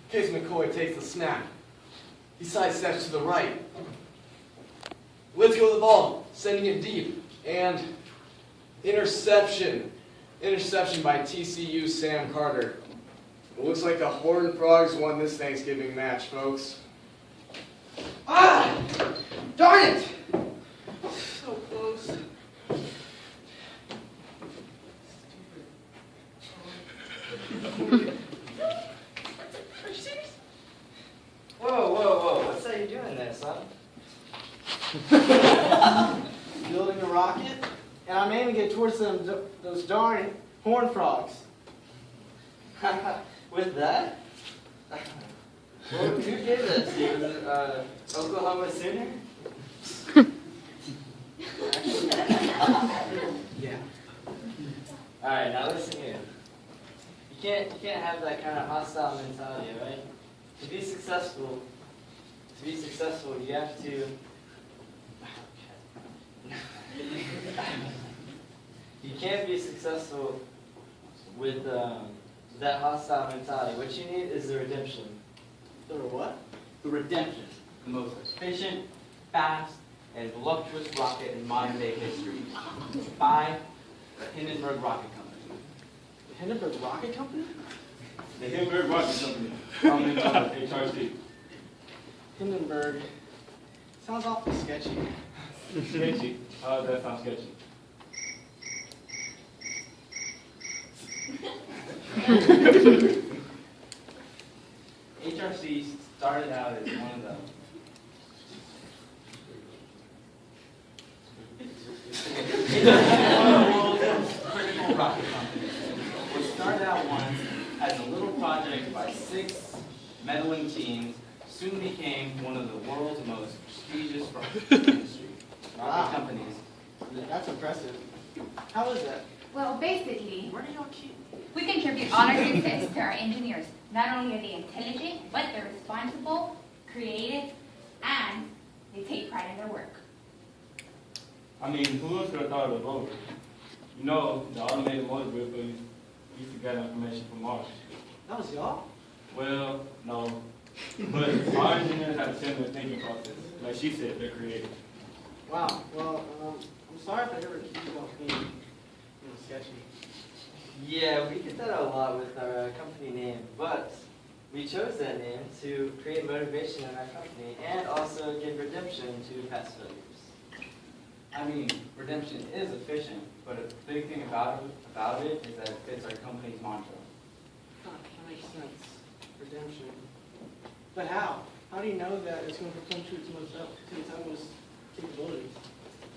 Case McCoy takes the snap. He sidesteps to the right. Let's go to the ball, sending it deep. And interception. Interception by TCU Sam Carter. It looks like the Horned Frogs won this Thanksgiving match, folks. Ah! Darn it! So close. Are you serious? Whoa. What's that you're doing there, son? Building a rocket, and I'm aiming it towards those darn horned frogs. With that? Well, who did this? Was it Oklahoma Sooner? Yeah. Alright, now listen here. You can't have that kind of hostile mentality, right? To be successful, you have to. You can't be successful with that hostile mentality. What you need is the redemption. The what? The redemption, the most efficient, fast, and voluptuous rocket in modern day history, by the Hindenburg Rocket Company. The Hindenburg Rocket Company? The Hindenburg Rocket Company. Comment on HRC. Hindenburg. Sounds awfully sketchy. Sketchy. How does that sound sketchy? HRC started out as one of the world's critical rocket companies. It started out once as a little project by 6 meddling teams, soon became one of the world's most prestigious rocket companies. That's impressive. How is that? Well, basically, Where do y'all keep? we contribute all our success to our engineers. Not only are they intelligent, but they're responsible, creative, and they take pride in their work. I mean, who else could have thought of the rover? You know, the automated motor vehicle used to gather information from Mars. That was y'all? Well, no. But our engineers have a similar thinking process. Like she said, they're creative. Wow. Well, I'm sorry if I ever accused you of being, sketchy. Yeah, we get that a lot with our company name, but we chose that name to create motivation in our company and also give redemption to past failures. I mean, redemption is efficient, but a big thing about it is that it fits our company's mantra. That makes sense. Redemption. But how? How do you know that it's going to perform to its utmost capabilities?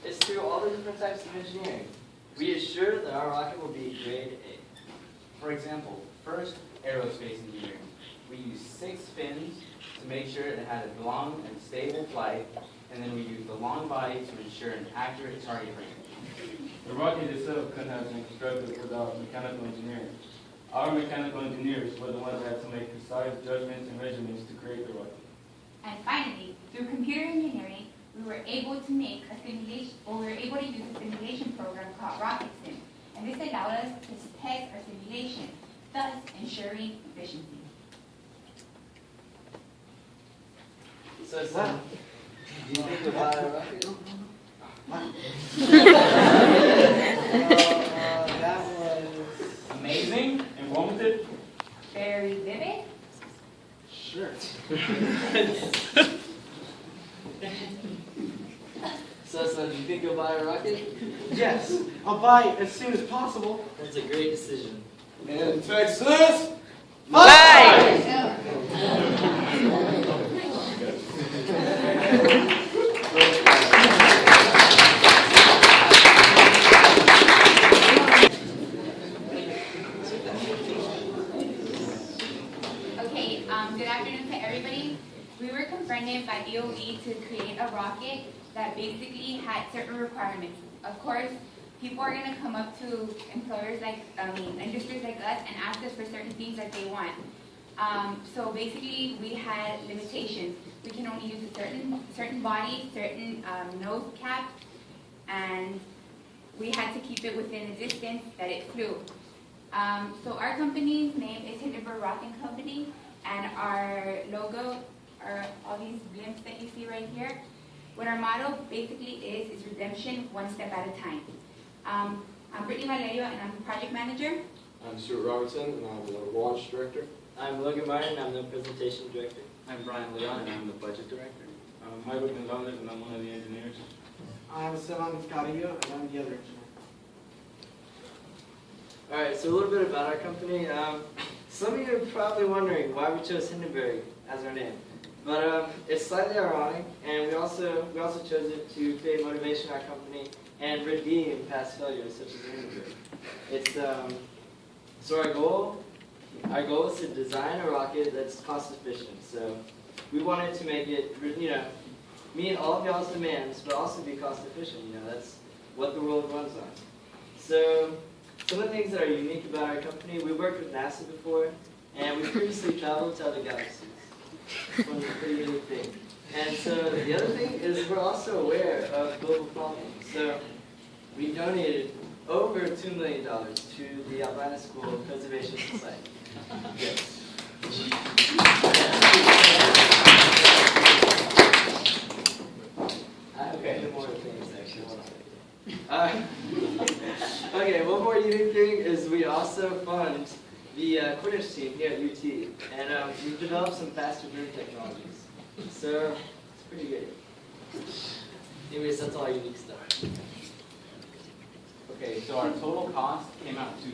It's through all the different types of engineering. We assure that our rocket will be grade A. For example, first, aerospace engineering. We use 6 fins to make sure it had a long and stable flight, and then we use the long body to ensure an accurate target range. The rocket itself couldn't have been constructed without mechanical engineering. Our mechanical engineers were the ones that had to make precise judgments and measurements to create the rocket. And finally, through computer engineering, we were able to make a simulation, or we were able to use a simulation program called Rocket Sim. And this allowed us to test our simulation, thus ensuring efficiency. So, son, do you think about a rocket? That was Amazing, informative. Very vivid. sure. So, do you think you'll buy a rocket? Yes, I'll buy it as soon as possible. That's a great decision. In Texas, Okay, good afternoon to everybody. We were confronted by DOE to create a rocket that basically had certain requirements. Of course, people are going to come up to employers industries like us and ask us for certain things that they want. So basically, we had limitations. We can only use a certain body, certain nose cap, and we had to keep it within the distance that it flew. So our company's name is Hindenburg Rocket Company, And our logo are all these blimps that you see right here. What our motto basically is redemption one step at a time. I'm Brittany Valerio, and I'm the project manager. I'm Stuart Robertson, and I'm the launch director. I'm Logan Martin, I'm the presentation director. I'm Brian Leon, and I'm the budget director. I'm Michael Gonzalez, and I'm one of the engineers. I'm Esteban Escarillo, and I'm the other engineer. Alright, so a little bit about our company. Some of you are probably wondering why we chose Hindenburg as our name. But it's slightly ironic, and we also chose it to create motivation in our company and redeem past failures such as Hindenburg. It's so our goal is to design a rocket that's cost efficient. So we wanted to make it, meet all of y'all's demands, but also be cost efficient. That's what the world runs on. So some of the things that are unique about our company, we worked with NASA before, and we previously traveled to other galaxies. It's one pretty unique thing. And so the other thing is we're also aware of global problems. So we donated over $2 million to the Albina School Conservation Society. Yes. I have a few more things actually. Okay, one more unique thing is we also fund the Quidditch team here at UT, and we've developed some faster broom technologies. So it's pretty good. Anyways, that's all our unique stuff. Okay, so our total cost came out to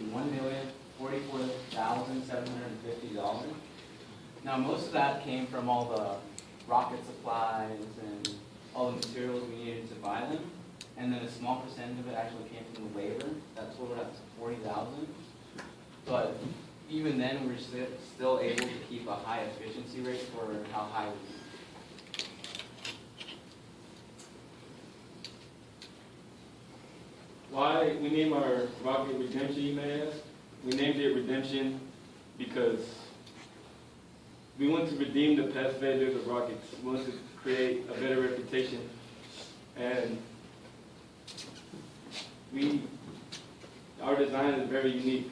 $1,044,750. Now, most of that came from all the rocket supplies and all the materials we needed to buy them. And then a small percentage of it actually came from the labor. That totaled up to $40,000. But even then, we're still able to keep a high efficiency rate for how high we need. Why we named our rocket Redemption, you may ask? We named it Redemption because we want to redeem the past failures of rockets. We want to create a better reputation. And our design is very unique.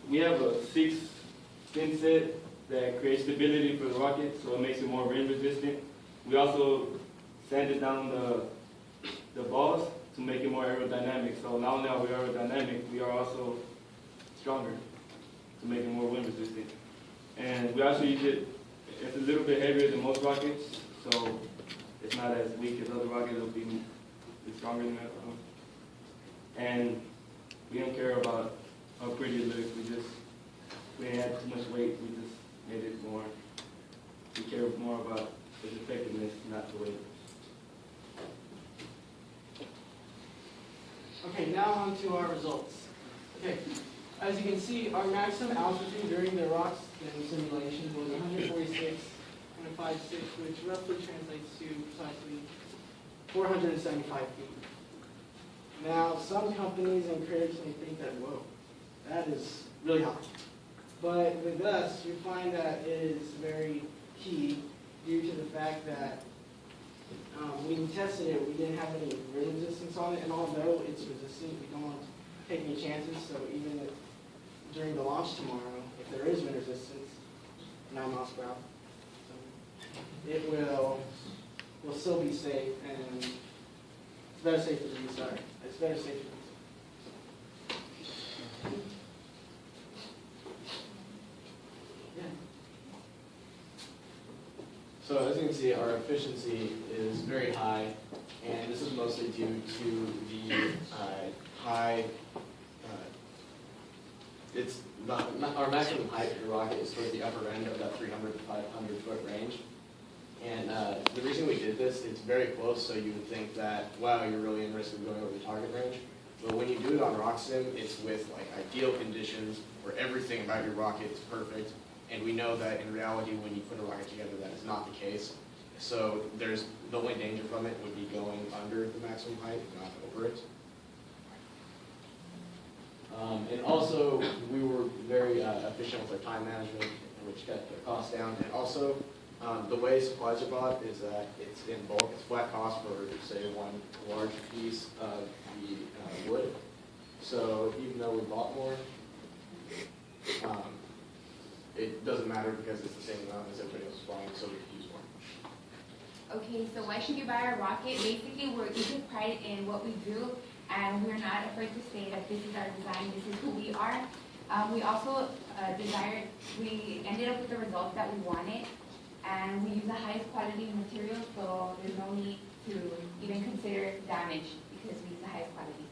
We have a 6-spin set that creates stability for the rocket, so it makes it more rain resistant. We also sanded down the balls to make it more aerodynamic. So not only are we aerodynamic, we are also stronger to make it more wind resistant. And we also use it, it's a little bit heavier than most rockets, so it's not as weak as other rockets. It'll be stronger than that. And we don't care about how pretty it looks. We didn't add too much weight. We just made it more. We care more about its effectiveness, not the weight. Okay, now on to our results. Okay, as you can see, our maximum altitude during the rock spin simulation was 146.56, which roughly translates to precisely 475 feet. Now, some companies and critics may think that, whoa, that is really high. But with us, you find that it is very key due to the fact that when we tested it, we didn't have any wind resistance on it, and although it's resistant, we don't want to take any chances, so even if, during the launch tomorrow, if there is wind resistance, 9 miles per hour, so it will still be safe, and it's better safe for you, sorry. It's better safe for you. Yeah. So as you can see, our efficiency is very high, and this is mostly due to the high, our maximum height of the rocket is towards the upper end of that 300 to 500 foot range. And the reason we did this, it's very close, so you would think that, wow, you're really in risk of going over the target range. But when you do it on RockSim, it's with like ideal conditions where everything about your rocket is perfect. And we know that in reality, when you put a rocket together, that is not the case. So the only danger from it would be going under the maximum height, not over it. And also, we were very efficient with our time management, which kept the cost down. And also, the way supplies are bought is that it's in bulk. It's flat cost for, say, one large piece of the wood. So even though we bought more, it doesn't matter because it's the same amount as everybody else is buying, so we could use more. Okay, so why should you buy our rocket? Basically, we take pride in what we do, and we're not afraid to say that this is our design, this is who we are. We also we ended up with the results that we wanted, and we use the highest quality material, so there's no need to even consider damage because we use the highest quality.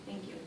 Thank you.